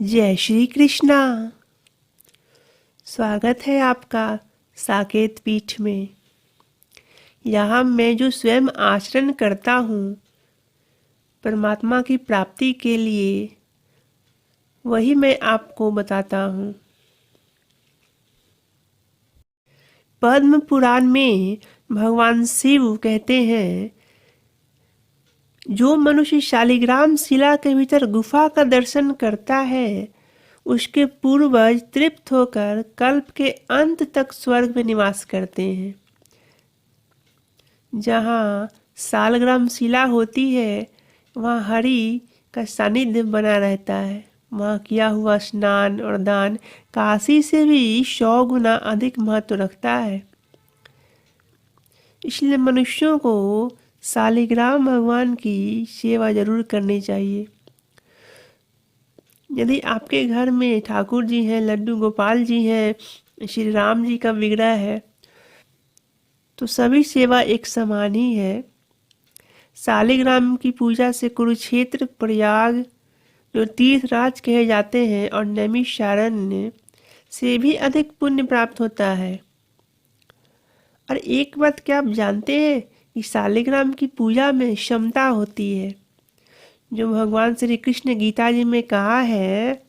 जय श्री कृष्णा। स्वागत है आपका साकेत पीठ में। यहाँ मैं जो स्वयं आचरण करता हूँ परमात्मा की प्राप्ति के लिए, वही मैं आपको बताता हूँ। पद्म पुराण में भगवान शिव कहते हैं, जो मनुष्य शालिग्राम शिला के भीतर गुफा का दर्शन करता है, उसके पूर्वज तृप्त होकर कल्प के अंत तक स्वर्ग में निवास करते हैं। जहाँ शालग्राम शिला होती है, वहाँ हरि का सानिध्य बना रहता है। वहाँ किया हुआ स्नान और दान काशी से भी 100 गुना अधिक महत्व रखता है। इसलिए मनुष्यों को शालिग्राम भगवान की सेवा जरूर करनी चाहिए। यदि आपके घर में ठाकुर जी हैं, लड्डू गोपाल जी हैं, श्री राम जी का विग्रह है, तो सभी सेवा एक समान ही है। शालिग्राम की पूजा से कुरुक्षेत्र, प्रयाग जो तीर्थराज कहे जाते हैं, और नैमिषारण्य से भी अधिक पुण्य प्राप्त होता है। और एक बात क्या आप जानते हैं कि शालिग्राम की पूजा में क्षमता होती है। जो भगवान श्री कृष्ण गीता जी में कहा है,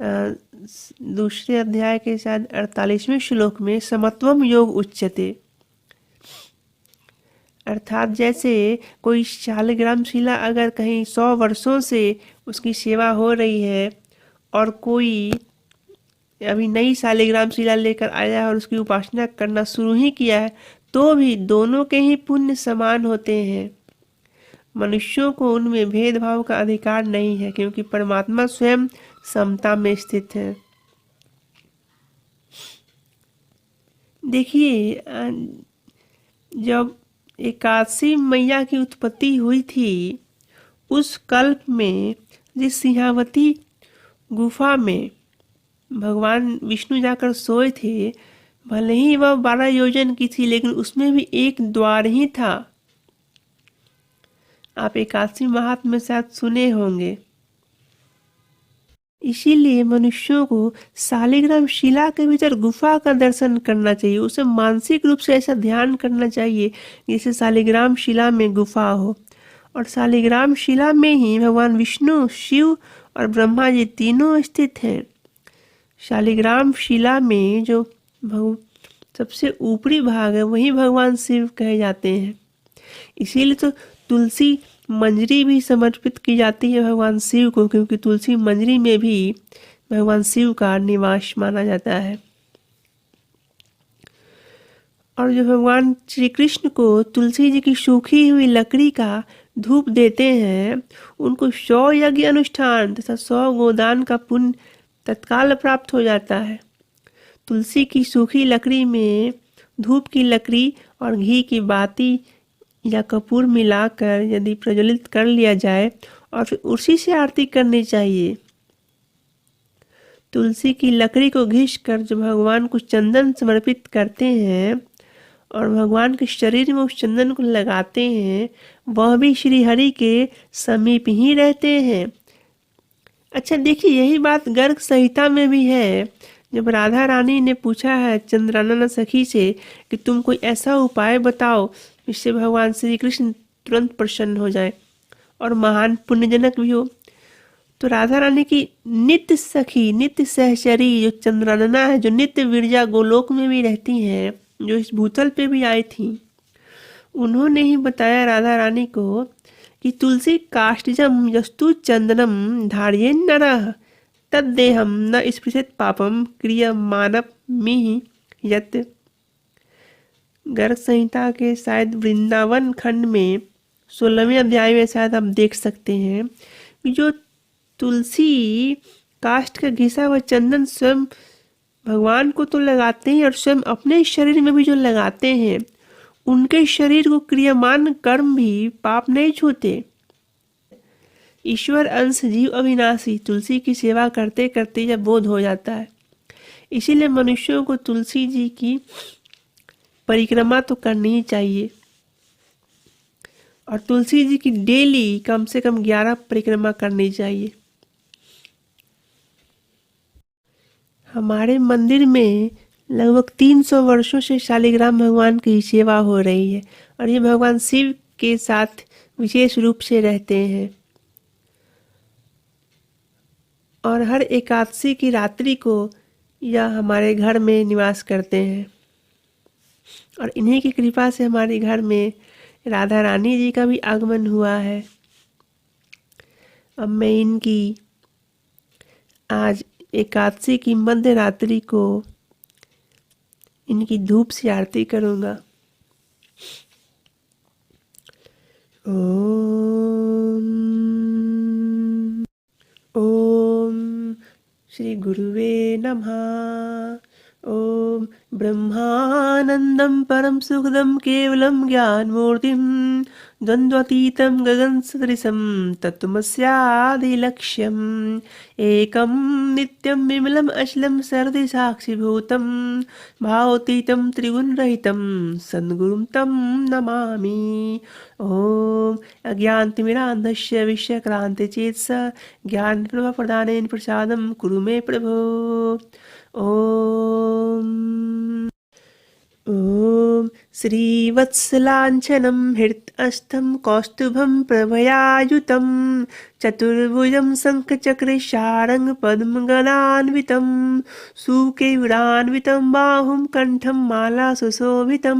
दूसरे अध्याय के शायद 48वें श्लोक में, समत्वम योग उच्यते। अर्थात जैसे कोई शालिग्राम शिला अगर कहीं 100 वर्षों से उसकी सेवा हो रही है, और कोई अभी नई शालिग्राम शिला लेकर आया है और उसकी उपासना करना शुरू ही किया है, तो भी दोनों के ही पुण्य समान होते हैं। मनुष्यों को उनमें भेदभाव का अधिकार नहीं है, क्योंकि परमात्मा स्वयं समता में स्थित है। देखिए, जब एकादशी मैया की उत्पत्ति हुई थी, उस कल्प में जिस सिंहावती गुफा में भगवान विष्णु जाकर सोए थे, भले ही वह 12 योजन की थी, लेकिन उसमें भी एक द्वार ही था। आप एकादशी महात्म्य में शायद सुने होंगे। इसीलिए मनुष्यों को शालिग्राम शिला के भीतर गुफा का दर्शन करना चाहिए। उसे मानसिक रूप से ऐसा ध्यान करना चाहिए जैसे शालिग्राम शिला में गुफा हो, और शालिग्राम शिला में ही भगवान विष्णु, शिव और ब्रह्मा जी तीनों स्थित हैं। शालिग्राम शिला में जो सबसे ऊपरी भाग है, वही भगवान शिव कहे जाते हैं। इसीलिए तो तुलसी मंजरी भी समर्पित की जाती है भगवान शिव को, क्योंकि तुलसी मंजरी में भी भगवान शिव का निवास माना जाता है। और जो भगवान श्री कृष्ण को तुलसी जी की सूखी हुई लकड़ी का धूप देते हैं, उनको 100 यज्ञ अनुष्ठान तथा 100 गोदान का पुण्य तत्काल प्राप्त हो जाता है। तुलसी की सूखी लकड़ी में धूप की लकड़ी और घी की बाती या कपूर मिलाकर यदि प्रज्वलित कर लिया जाए, और फिर उसी से आरती करनी चाहिए। तुलसी की लकड़ी को घिस कर जो भगवान को चंदन समर्पित करते हैं और भगवान के शरीर में उस चंदन को लगाते हैं, वह भी श्री हरि के समीप ही रहते हैं। अच्छा देखिए, यही बात गर्ग संहिता में भी है। जब राधा रानी ने पूछा है चंद्रानन सखी से कि तुम कोई ऐसा उपाय बताओ जिससे भगवान श्री कृष्ण तुरंत प्रसन्न हो जाए और महान पुण्यजनक भी हो, तो राधा रानी की नित्य सखी, नित्य सहचरी जो चंद्रानना है, जो नित्य विरजा गोलोक में भी रहती हैं, जो इस भूतल पे भी आई थी, उन्होंने ही बताया राधा रानी को कि तुलसी काष्ठजम यस्तु चंदनम धार्ये नरः तद्देहम न स्पृशेत पापम क्रियमाणमिहि यत्। गर्ग संहिता के शायद वृंदावन खंड में 16वें अध्याय में शायद आप देख सकते हैं कि जो तुलसी काष्ठ का घिसा हुआ चंदन स्वयं भगवान को तो लगाते हैं, और स्वयं अपने शरीर में भी जो लगाते हैं, उनके शरीर को क्रियमान कर्म भी पाप नहीं छूते। ईश्वर अंश जीव अविनाशी तुलसी की सेवा करते करते यह बोध हो जाता है। इसीलिए मनुष्यों को तुलसी जी की परिक्रमा तो करनी ही चाहिए, और तुलसी जी की डेली कम से कम 11 परिक्रमा करनी चाहिए। हमारे मंदिर में लगभग 300 वर्षों से शालिग्राम भगवान की सेवा हो रही है और ये भगवान शिव के साथ विशेष रूप से रहते हैं और हर एकादशी की रात्रि को यह हमारे घर में निवास करते हैं और इन्हीं की कृपा से हमारे घर में राधा रानी जी का भी आगमन हुआ है। अब मैं इनकी आज एकादशी की मध्य रात्रि को इनकी धूप से आरती करूँगा। ओम ओम श्री गुरुवे नमः। ओम ब्रह्मानंदं परम सुखदं केवलं ज्ञानमूर्तिं द्वन्द्वातीतं गगनसदृशं तत्त्वमस्यादिलक्ष्यम् एकं नित्यं विमलम् अचलं सर्वसाक्षिभूतं भावतीतं त्रिगुणरहितं सद्गुरुं तं नमामि। ओम अज्ञानतिमिरान्धस्य विषयक्रान्तिचेतसा ज्ञानप्रभाप्रदानेन प्रसादं कुरु मे प्रभो। ओम ॐ श्रीवत्सलाञ्छनं हृदस्थं कौस्तुभं प्रभयायुतं चतुर्भुजं शङ्खचक्रशारङ्गपद्मगणान्वितं सुकेयुरान्वितं बाहुं कण्ठं मालासुशोभितं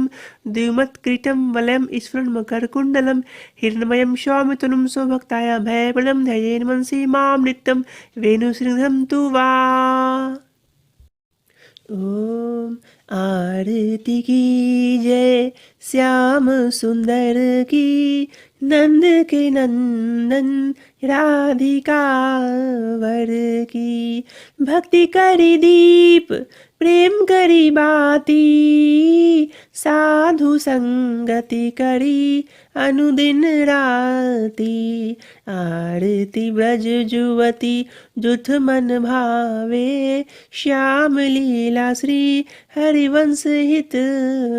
द्विमत्कृतं वलयं स्फुरन्मकरकुण्डलं हिरण्मयं सौम्यतनुं स्वभक्ताय भयप्रदं ध्ययेन मनसि मां नित्यं वेणुशृङ्गं तु वा। ओम आरती की जय श्याम सुंदर की नंद के नंदन राधिका वर की भक्ति करी दीप प्रेम करी बाती साधु संगति करी अनुदिन राती आरती ब्रज जुवती जुथ मन भावे श्याम लीला श्री हरिवंश हित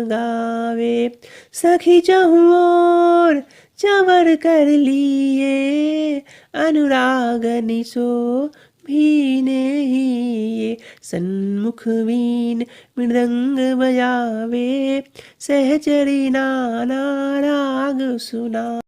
गावे सखी चहुओर चवर कर लिए अनुराग निशो भी नहीं सन्मुख वीण मृदंग बजावे सहचरी नाना राग सुना।